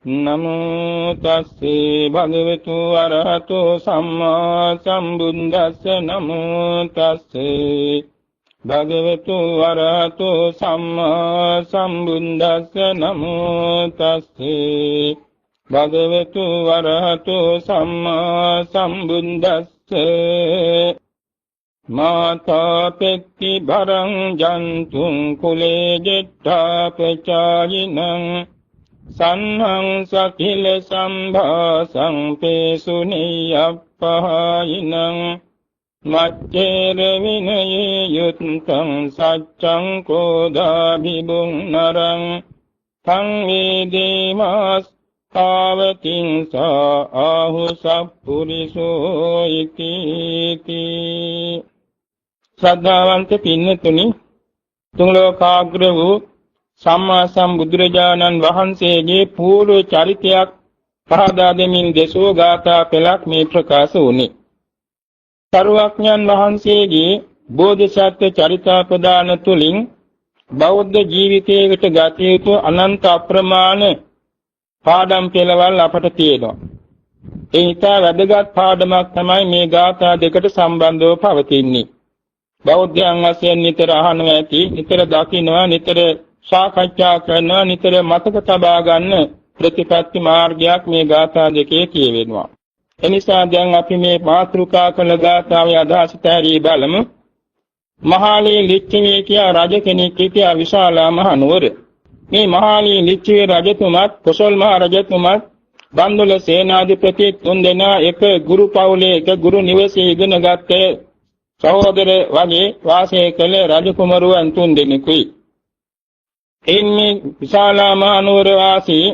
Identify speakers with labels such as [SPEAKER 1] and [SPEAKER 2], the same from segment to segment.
[SPEAKER 1] නමෝ තස්සේ භගවතු අරහතෝ සම්මා සම්බුද්දස්ස නමෝ තස්සේ භගවතු අරහතෝ සම්මා සම්බුද්දස්ස නමෝ තස්සේ භගවතු අරහතෝ සම්මා සම්බුද්දස්ස මාතා පෙක්ඛි භරං ජන්තුං කුලේ ජෙට්ඨා පචායිනං සන්නං සකිල සම්භාසං පේසුනියප්පහායිනං මච්චේර විනයේ යුත්තං සච්ඡං කෝදාභිබුං නරං තං වේදේමාස් ආවතින් සා ආහු සප්පුරිසෝ ඉති ශ්‍රද්ධාවන්ත පින්නතුනි තුන් ලෝකාග්‍ර වූ සම්මා සම්බුදුරජාණන් වහන්සේගේ පූර්ව චරිතයක් පහදා දෙමින් දේශෝ ගාථා පෙළක් මේ ප්‍රකාශ වුණේ. සරුවඥන් වහන්සේගේ බෝධිසත්ව චරිතාපදාන තුලින් බෞද්ධ ජීවිතයකට ගත යුතු අනන්ත අප්‍රමාණ පාඩම් පෙළවල් අපට තියෙනවා. ඒ ඉතා වැදගත් පාඩමක් තමයි මේ ගාථා දෙකට සම්බන්ධව පවතින්නේ. බෞද්ධයන් වශයෙන් නිතර අහනවා ඇති, නිතර දකින්නවා, නිතර සාකච්ඡා කරනවා, නිතර මතක තබා ගන්න ප්‍රතිපත්ති මාර්ගයක් මේ ගාථා දෙකේ කියවෙනවා. එනිසා දැන් අපි මේ මාතෘකා කළ ගාථාවේ අදහස තැරී බලමු. මහාලී ලිච්ඡවී කියා රජ කෙනෙක් හිටියා විශාලා මහනුවර. මේ මහාලී ලිච්ඡවී රජතුමාත් කොසල් මහ රජතුමාත් බන්දුල සේනාධිපති තුන්දෙනා එක ගුරු පවුලේ එක ගුරු නිවසේ ඉගෙන ගත්තේ සහෝදර වගේ වාසය කළ රජකුමරුවන් තුන්දෙනෙකුයි. එන්නේ විශාලා මහනුවර වාසී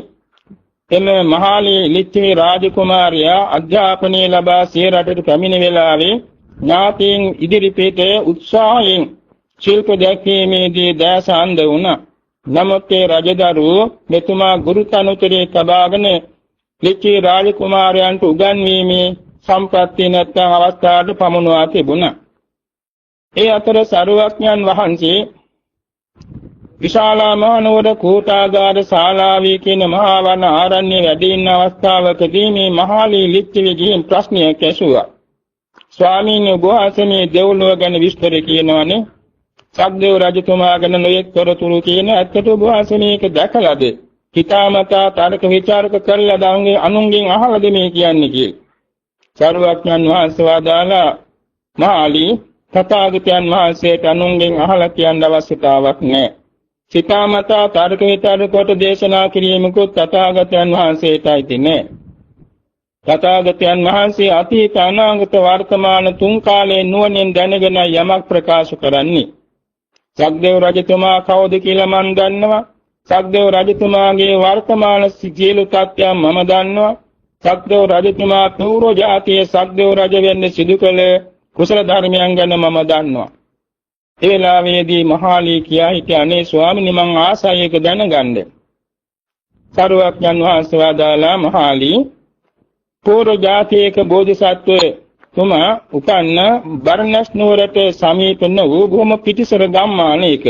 [SPEAKER 1] එම මහාලී ලිච්ඡවී රාජකුමාරයා අධ්‍යාපනය ලබා සිය රටට පැමිණ වෙලාවේ ඥාතීන් ඉදිරිපිට උත්සාහයෙන් ශිල්ප දැක්වීමේදී දැස අන්ධ වුණා. නමුත් ඒ රජදරුවෝ මෙතුමා ගුරුතනුතරේ තබාගෙන ලිච්ඡවී රාජකුමාරයන්ට උගන්වීමේ සම්ප්‍රාප්තිය නැත්නම් අවස්ථාවට පමුණවා තිබුණා. ඒ අතර සරුවඥන් වහන්සේ විශාලා මහනුවර කෝටාගාර ශාලාවේ කියන මහා වන ආරණ්‍ය වැඩ ඉන්න අවස්ථාවකදී මේ මහාලී ලිච්ඡවීගෙන් ප්‍රශ්නයක් ඇසුවා. ස්වාමීන් වහන්සේ මේ දෙව්ලොව ගැන විස්තර කියනවානේ. සක්දේව රජතුමා ගැන නොයෙක් තොරතුරු කියන ඇත්තට වහන්සේ මේක දැකලාද? හිතාමතා තර්ක විචාරක කරලා දාන්නේ අනුන්ගෙන් අහලාද මේ කියන්නේ කියලා. සරුවඥන් වහන්සේ වදාලා මහාලී තථාගතයන් වහන්සේට අනුන්ගෙන් අහලා කියන්න අවශ්‍යතාවක් නැහැ. සිතාමතා තර්ක විතර්ක කොට දේශනා කිරීමකුත් තථාගතයන් වහන්සේටයි තිනේ. තථාගතයන් වහන්සේ අතීත අනාගත වර්තමාන තුන් කාලයේ නුවණින් දැනගෙන යමක් ප්‍රකාශ කරන්නේ. සක්දේව රජතුමා කවුද කියලා මම දන්නවා. සක්දේව රජතුමාගේ වර්තමාන සියලු තත්ත්වයන් මම දන්නවා. සක්දේව රජතුමා පූර්ව ජාතියේ සක්දේව රජ වෙන්න සිදු කළ කුසල ධර්මයන් ගැන මම දන්නවා. ඒ වෙලාවේදී මහාලී කියා හිටියේ අනේ ස්වාමීනි මං ආසයක දැනගන්න. සරුවඥන් වහන්සේ වදාලා මහාලී පූර්ව ජාතියක බෝධිසත්ව තුමා උපන්න බර්ණස් නුවරට සමීපන වූ බොහොම පිටිසර ගම්මානයක.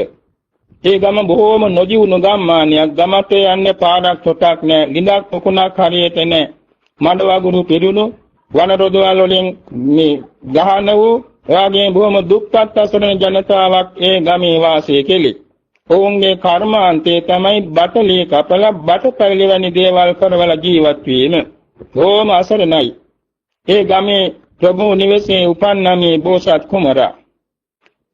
[SPEAKER 1] ඒ ගම බොහොම නොජීවුණු ගම්මානයක්. ගමට යන්නේ පාරක් තොටක් නැහැ. ලිඳක් පොකුණක් හරියට නැහැ. මඩ වගුරු පිරුණු වන රොදවල් වලින් මේ ගහන වූ එවාගේ බොහොම දුක්පත් අසරණ ජනතාවක් ඒ ගමේ වාසය කෙළේ. ඔවුන්ගේ කර්මාන්තය තමයි බටලී කපලා බටපැලි වැනි දේවල් කරවලා ජීවත් වීම. බොහොම අසරණයි. ඒ ගමේ ප්‍රභු නිවසේ උපන්න මේ බෝසත් කුමරා.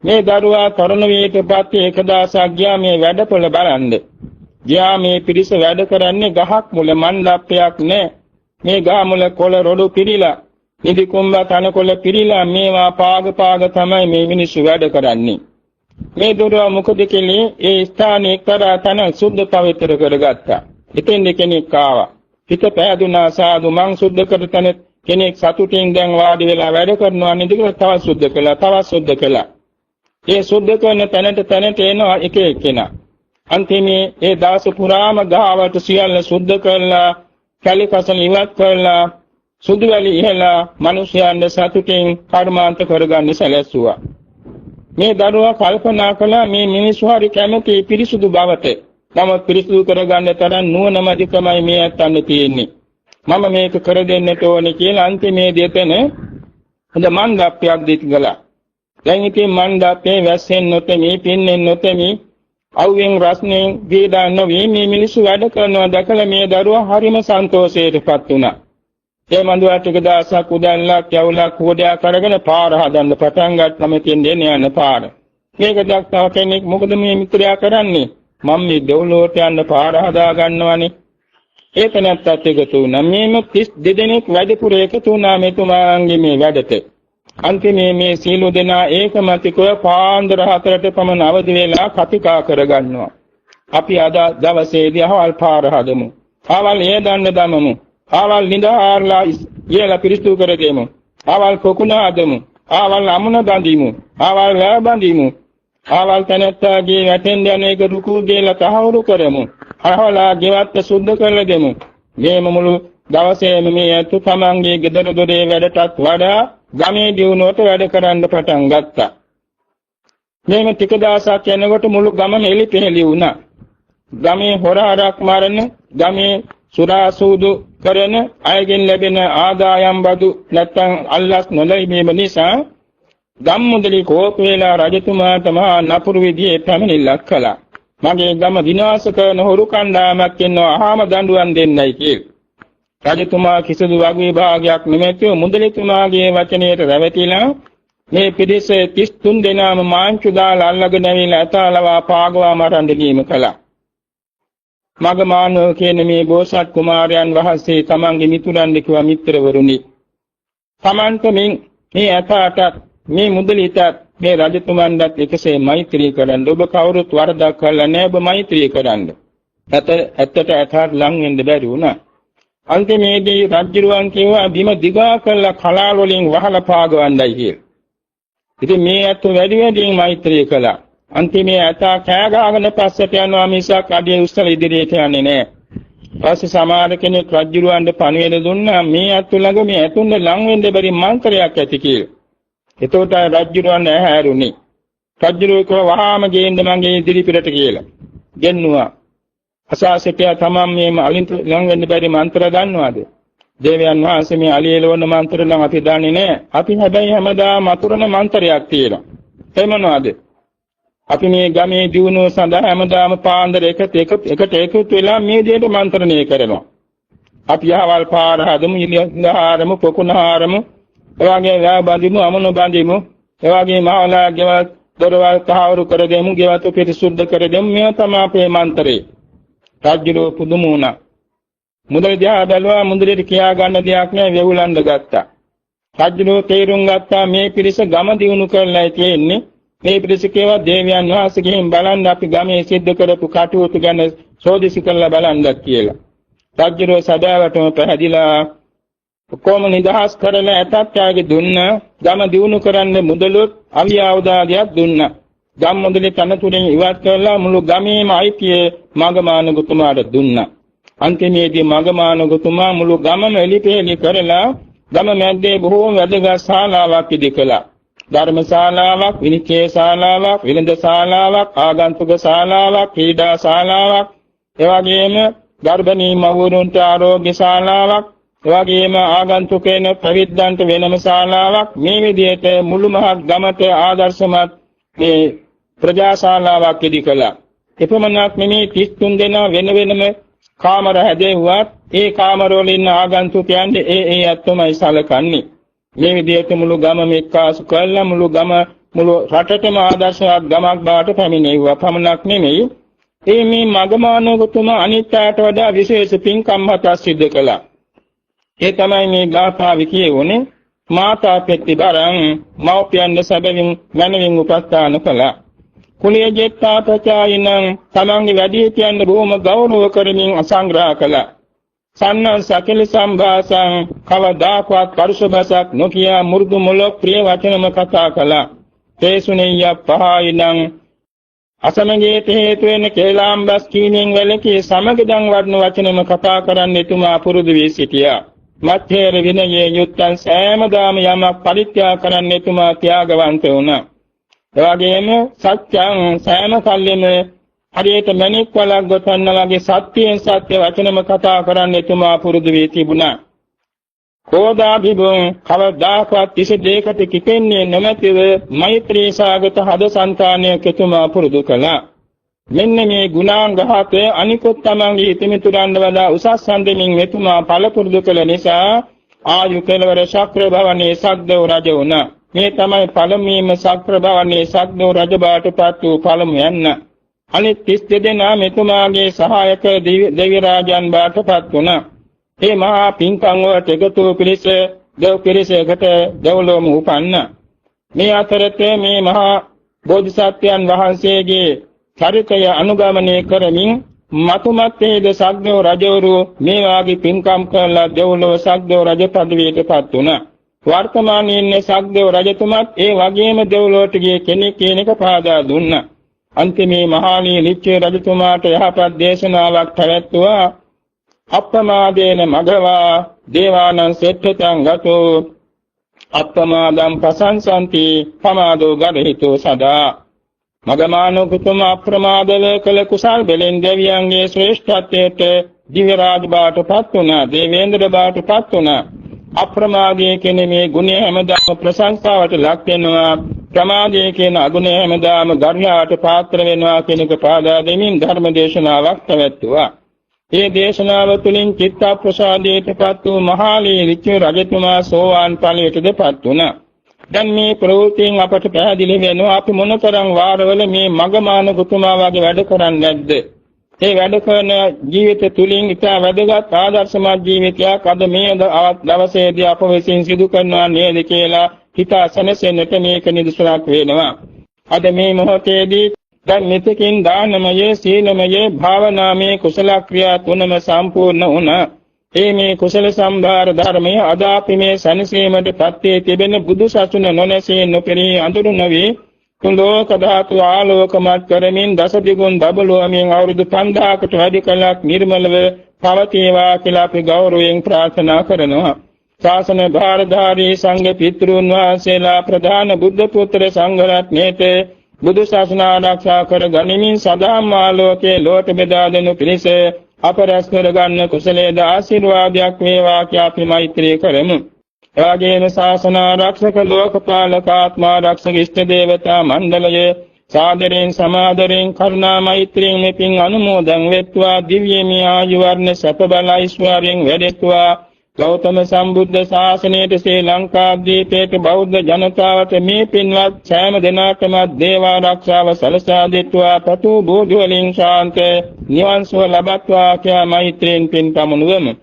[SPEAKER 1] මේ දරුවා තරුණ වීටපත් එක දවසක් ගියා මේ වැඩපොළ බලන්න. ගියා මේ පිරිස වැඩ කරන්නේ ගහක් මුල මණ්ඩපයක් නැහැ. මේ ගහ මුල කොළ රොඩු පිරීලා නිදි කුඹ තනකොළ පිරීලා මේවා පාග තමයි මේ මිනිස්සු වැඩ කරන්නේ. මේ දරුවා මොකද කෙලේ ඒ ස්ථානයේ කරා තන සුද්ධ පවිත්‍ර කරගත්තා. ඉතින් කෙනෙක් ආවා. හිත පෑදුනා සාදු මං සුද්ධ කරතන කෙනෙක් සතුටින් දැන් වාඩි වෙලා වැඩ කරනවා නේද කියලා තවත් සුද්ධ කළා. ඒ සුද්ධ කරන තැනට එනවා එක එක්කෙනා. අන්තිමේ ඒ දවස පුරාම ගහවට සියල්ල සුද්ධ කරලා කැලිකසල ඉවත් කරලා සුදු වැලි ඉහලා මිනිසයන්ව සතුටින් කර්මාන්ත කරගන්න සැලැස්සුවා. මේ දරුවා කල්පනා කළා මේ මිනිස්සු හරි කැමති පිරිසුදු බවට. නමුත් පිරිසුදු කරගන්න තරම් නුවණමදිකමයි මේ අතන්න තියෙන්නේ. මම මේක කර දෙන්නට ඕනේ කියලා අන්තිමේදී එතන හොඳ මණ්ඩපයක් දීතිගලා. දැන් ඉතින් මණ්ඩපේ වැස්සෙන් නොතෙමි, පින්නෙන් නොතෙමි, අවුවෙන් රස්නෙන් වේදා නොවි මේ මිනිස්සු වැඩ කරනවා දැකලා මේ දරුවා හරිම සන්තෝෂයටපත් වුණා. ඒ මන්දුවා ටික දවසක් උදැල්ලක් යවුලක් හොදයා කරගෙන පාර හදන්න පටන් ගත්තම තින්නේ යන පාර. මේක දැක්කව කෙනෙක් මොකද මේ මිත්‍රයා කරන්නේ? මම මේ දෙව්ලොවට යන්න පාර හදා ගන්නවනේ. ඒක නැත්තත් එකතු වුණා. මේම 32 දෙනෙක් වැඩිපුර එකතු වුණා මෙතුමාගේ මේ වැඩට. අන්තිමේ මේ සීල දෙනා ඒකමතිකව පාන්දර 4ට පමණ අවදි වෙලා කතිකා කරගන්නවා. අපි අද දවසේදී අහවල් පාර හදමු. ආවල් ඒ දන්න දමමු. ආවල් නිදාාරලා ඉයලා පිරිසුදු කර දෙමු. ආවල් කොකුණ හදමු. ආවල් අමුණ බඳිමු. ආවල් වැය බඳිමු. ආවල් තනත්තාගේ වැටෙන් යන එක රුකු ගේලා තහවුරු කරමු. අහවලා ගෙවත්ත සුද්ධ කරලා දෙමු. මේ මුළු දවසේම මේ අතු තමන්ගේ ගෙදර දොරේ වැඩටත් වඩා ගමේ දියුණුවට වැඩ කරන්න පටන් ගත්තා. මේක ටික දවසක් යනකොට මුළු ගමම එලිපෙහෙලි වුණා. ගමේ හොරාරක් මරන, ගමේ සුරා සූදු කරන අයගෙන් ලැබෙන ආදායම් බදු නැත්තම් අල්ලස් නොලැබීම නිසා ගම්මුදලි කෝප වේලා රජතුමාට මහා නපුරු විදිහේ පැමිණිල්ලක් කළා. මගේ ගම විනාශ කරන හොරු කණ්ඩායමක් ඉන්නවා අහම දඬුවම් දෙන්නයි කියලා. රජතුමා කිසිදු වගේ භාගයක් නොමැතිව මුදලිතුමාගේ වචනයට රැවටිලා මේ පිරිස 33 දෙනාම මාංචු දාලා අල්ලගෙන ඇවිල්ලා ඇතාලවා පාගවා මරන්න දීම කළා. මගමානෝ කියන මේ බෝසත් කුමාරයන් වහන්සේ තමන්ගේ මිතුරන් දෙකවා මිත්‍රවරුනි. තමන්ට මේ ඇතාට මේ මුදලිට මේ රජතුමන්වත් එකසේ මෛත්‍රී කරන්න. ඔබ කවුරුත් වරදක් කළා නෑ ඔබ මෛත්‍රී කරන්න. ඇත්තට ඇතාට ලං වෙන්න බැරි වුණා. අන්තිමේදී රජුරුවන් කිව්වා බිම දිගා කරලා කලාල වලින් වහලා පාගවන්නයි කියලා. ඉතින් මේ ඇත්ත වැඩියෙන් මෛත්‍රී කළා. අන්තිමේ ඇතා කෑ ගහගෙන පස්සට යනවා මිසක් අඩිය උස්සලා ඉදිරියට යන්නේ නෑ. පස්සේ සමහර කෙනෙක් රජුරුවන්ට පණිවිඩ දුන්නා මේ ඇත්ත ළඟ මේ ඇතුන්ට ලං වෙන්න බැරි මන්ත්‍රයක් ඇති කියලා. එතකොට රජුරුවන් ඇහැරුණේ. රජුරුවක වහාම ගේන්න මගේ ඉදිරිපිටට කියලා. ගෙන්නුවා. අසාසිතය තමන් මේ අලින්ට ලං වෙන්න බැරි මන්ත්‍ර දන්නවද? දේවයන් වහන්සේ මේ අලියලවන මන්ත්‍ර නම් අපි දන්නේ නැහැ. අපි හැබැයි හැමදාම අතුරන මන්ත්‍රයක් තියෙනවා. ඒ මොනවද? අපි මේ ගමේ දියුණුව සඳහා හැමදාම පාන්දර එකට එකතු වෙලා මේ දෙයට මන්ත්‍රණය කරනවා. අපි ආවල් පාර හදමු, ඉලිහාරමු, පොකුණහාරමු, එවාගේ වැය බඳිමු, අමුණු බඳිමු, එවාගේ මහවලා ගෙවල් දොරවල් තහවුරු කර දෙමු, ගෙවතු පිරිසුද්ධ කර දෙමු. මේ තමයි අපේ මන්ත්‍රය. රාජ්‍යලෝ පුදුම වුණා. මුදල් දිහා බැලුවා මුදලට කියා ගන්න දෙයක් නෑ වෙවුලන්න ගත්තා. රාජ්‍යලෝ තේරුම් ගත්තා මේ පිරිස ගම දිනු කරලා තියෙන්නේ. මේ පිරිස කේවා දේවයන් වහන්සේ ගිහින් බලන්න අපි ගමේ සිද්ධ කරපු කටයුතු ගැන සෝදිසි කරලා බලන්නත් කියලා. රාජ්‍යලෝ සදාවටම පැහැදිලා කොම නිදහස් කරලා ඇතත්යාගේ දුන්න ගම දිනු කරන්න මුදලුත් අවියාවදාදියක් දුන්නා. ගම් මුදලේ තනතුරෙන් ඉවත් කරලා මුළු ගමේම අයිතිය මගමානගතුමාට දුන්නා. අන්තිමේදී මගමානගතුමා මුළු ගමම එලිපෙලි කරලා ගම මැද්දේ බොහෝ වැදගත් ශාලාවක් ඉදි කළා. ධර්ම ශාලාවක්, විනිශ්චය ශාලාවක්, විලඳ ශාලාවක්, ආගන්තුක ශාලාවක්, ක්‍රීඩා ශාලාවක්, එවැගේම ගර්භණී මව්වරුන්ට ආරෝග්‍ය ශාලාවක්, එවැගේම ආගන්තුකේන ප්‍රවිද්දන්ට වෙනම ශාලාවක්, මේ විදිහට මුළු මහත් ගමට ආදර්ශමත් මේ ප්‍රජාශාලාවක් ඉදි කළා. එපමණක් නෙමෙයි 33 දෙනා වෙන වෙනම කාමර හැදෙව්වත් ඒ කාමරවල ඉන්න ආගන්තුකයන් ඒ අත්මයි සලකන්නේ. මේ විදිහට මුළු ගමම එක්කාසු කළා මුළු රටටම ආදර්ශවත් ගමක් බවට පැමිණෙව්වා. පමණක් නෙමෙයි මේ මගමානවතුමා අනිත්‍යයට වඩා විශේෂ පින්කම් හතක් සිදු කළා. ඒ තමයි මේ ගාථාව කියවුනේ. මාතා පෙත්ති බරං මෞපියන් සැබවින් මනවින් උපස්ථාන කළා. කුලිය ජෙත්තා ප්‍රචායිනං තමන්ගේ වැඩිහිටියන් බොහොම ගෞරව කරමින් අසංග්‍රහ කළා. සන්නං සකල සම්භාසං කවදාකවත් පරුෂභාෂක් නොකිය මුරුදු මොළොක් ප්‍රිය වචනම කතා කළා. තේසුනේය පහයිනං අසමගේට හේතු වෙන කේලාම්බස් කීනෙන් වැළකී සමගදන් වඩන වචනම කතා කරන්න එතුමා පුරුදු වී සිටියා. මත්ථේර විනයේ යුත්තං සෑමදාම යමක් පරිත්‍යාග කරන්න එතුමා ත්‍යාගවන්ත වුණා. එවැගේම සත්‍යං සෑම කල්ලිම හරියට මණික් වලක් ගොතන්නා වගේ සත්‍යයෙන් සත්‍ය වචනම කතා කරන්න එතුමා පුරුදු වී තිබුණා. කෝදාභිභුං කවදාකවත් කිසි දෙයකට කිපෙන්නේ නැමැතිව මෛත්‍රී සාගත හදසංතානයක එතුමා පුරුදු කළා. මෙන්න මේ ගුණාංග හතේ අනිකුත් තමන්ගේ හිතමිතුරන් වඩා උසස් සම්දෙමින් මෙතුමා පළ පුරුදු කළ නිසා ආයු කෙලවර ශක්‍ර භවනේ සක්දේව රජ වුණා. මේ තමයි පළමුවීම ශක්‍ර භවනේ සක්දේව රජ බාටපත් වූ පළමු යන්න. අනිත් 32 දෙනා මෙතුමාගේ සහායක දෙවි රාජයන් බාටපත් වුණා. මේ මහා පින්කම් වලට එකතු පිරිස දෙව් පිරිසකට දෙව්ලොවම උපන්න. මේ අතරතේ මේ මහා බෝධිසත්වයන් වහන්සේගේ චරිතය අනුගමනය කරමින් මතුමත්තේද සක්දේව රජවරු මේ වාගේ පින්කම් කළා දෙව්ලොව සක්දේව රජ පදවියටපත් වුණා. වර්තමානයේ ඉන්න සක්දේව රජතුමත් ඒ වගේම දෙව්ලොවට ගිය කෙනෙක් කියන එක පාදා දුන්නා. අන්තිමේ මහානී ලිච්ඡේ රජතුමාට යහපත් දේශනාවක් පැවැත්වුවා. අප්පමාදේන මගවා දේවානං සෙට්ඨතං ගතෝ අප්පමාදං ප්‍රසංසන්ති පමාදෝ ගරහිතෝ සදා. මගමානුකුතුම අප්‍රමාදව කළ කුසල් බෙලෙන් දෙවියන්ගේ ශ්‍රේෂ්ඨත්වයට දිව්‍ය රාජ බාටපත් වුණා. දේවේන්ද්‍ර බාටපත් වුණා. අප්‍රමාදයේ කියන මේ ගුණය හැමදාම ප්‍රශංසාවට ලක් වෙනවා. ප්‍රමාදයේ කියන අගුණය හැමදාම ගර්හයාට පාත්‍ර වෙනවා කියන එක පාදා දෙමින් ධර්ම දේශනාවක් පැවැත්වුවා. මේ දේශනාව තුළින් චිත්ත ප්‍රසාදයටපත් වූ මහාලී ලිච්ඡේ රජතුමා සෝවාන් ඵලයටදපත් වුණා. දැන් මේ ප්‍රවෘත්තියෙන් අපට පැහැදිලි වෙනවා අපි මොනතරම් වාරවල මේ මගමාන කුතුමා වගේ වැඩ කරන්නේ නැද්ද? මේ වැඩ කරන ජීවිත තුළින් ඉතා වැදගත් ආදර්ශමත් ජීවිතයක් අද මේ දවසේදී අප විසින් සිදු කරනවා නේද කියලා හිතා සැනසෙන්නට මේක නිදසුනක් වෙනවා. අද මේ මොහොතේදී දැන් මෙතකින් දානමය, සීලමය, භාවනාමය කුසල ක්‍රියා තුනම සම්පූර්ණ වුණා. මේ කුසල සම්භාර ධර්මයේ අද අපි මේ සැනසීමට පත්වේ තිබෙන බුදු සසුන නොනැසී නොපෙනී අඳුරු නොවි තුලෝක ධාතු ආලෝකමත් කරමින් දස දිගුන් බබළුවමින් අවුරුදු 5000කට වැඩි කලක් නිර්මලව පවතිවා කියලා අපි ගෞරවයෙන් ප්‍රාර්ථනා කරනවා. ශාසන භාරධාරී සංඝ පිතෘන් වහන්සේලා ප්‍රධාන බුද්ධ පුත්‍ර සංඝ රත්නයේත බුදු ශාසන ආරක්ෂා කර ගනිමින් සදාම් ආලෝකයේ ලෝක බෙදා දෙනු පිණිස අප රැස් කරගන්න කුසලයේද ආශිර්වාදයක් වේවා කියා අපි මෛත්‍රී කරමු. එවැගේම ශාසන ආරක්ෂක ලෝකපාලක ආත්මාරක්ෂක ඉෂ්ට දේවතා මණ්ඩලයේ සාදරයෙන් සමාදරයෙන් කරුණා මෛත්‍රියෙන් මෙපින් අනුමෝදන් වෙත්වා. දිව්‍යමය ආයු වර්ණ සැප බල ඓශ්වර්යයෙන් වැඩෙත්වා. ගෞතම සම්බුද්ධ ශාසනයට ශ්‍රී ලංකාද්වීපයේ බෞද්ධ ජනතාවට මේ පින්වත් සෑම දිනකටම දේව ආරක්ෂාව සලසා දෙත්වා. පතු බෝධි වලින් ශාන්ත නිවන් සුව ලබත්වා කියා මෛත්‍රියෙන් පින් පමුණුවමු.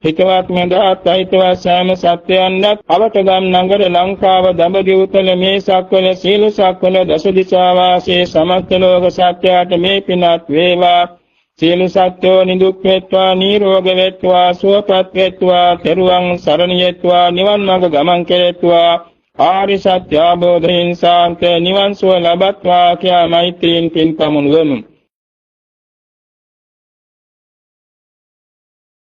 [SPEAKER 1] හිතවත් මෙදාත් අහිතවත් සෑම සත්‍යයන්වත් අවටගම් නගර ලංකාව දඹදිවුතල මේ සක්වල සීල සක්වල දස දිසා වාසී සමස්ත ලෝක සත්‍යයට මේ පිනත් වේවා. සියලු සත්‍යෝ නිදුක් වෙත්වා, නිරෝග වෙත්වා, සුවපත් වෙත්වා, තෙරුවන් සරණ යෙත්වා, නිවන් මාර්ග ගමන් කෙරෙත්වා. ආරි සත්‍ය අවබෝධයෙන් සාන්ත නිවන් සුව ලබත්වා කියා මෛත්‍රියෙන් පින් පමුණුවමු.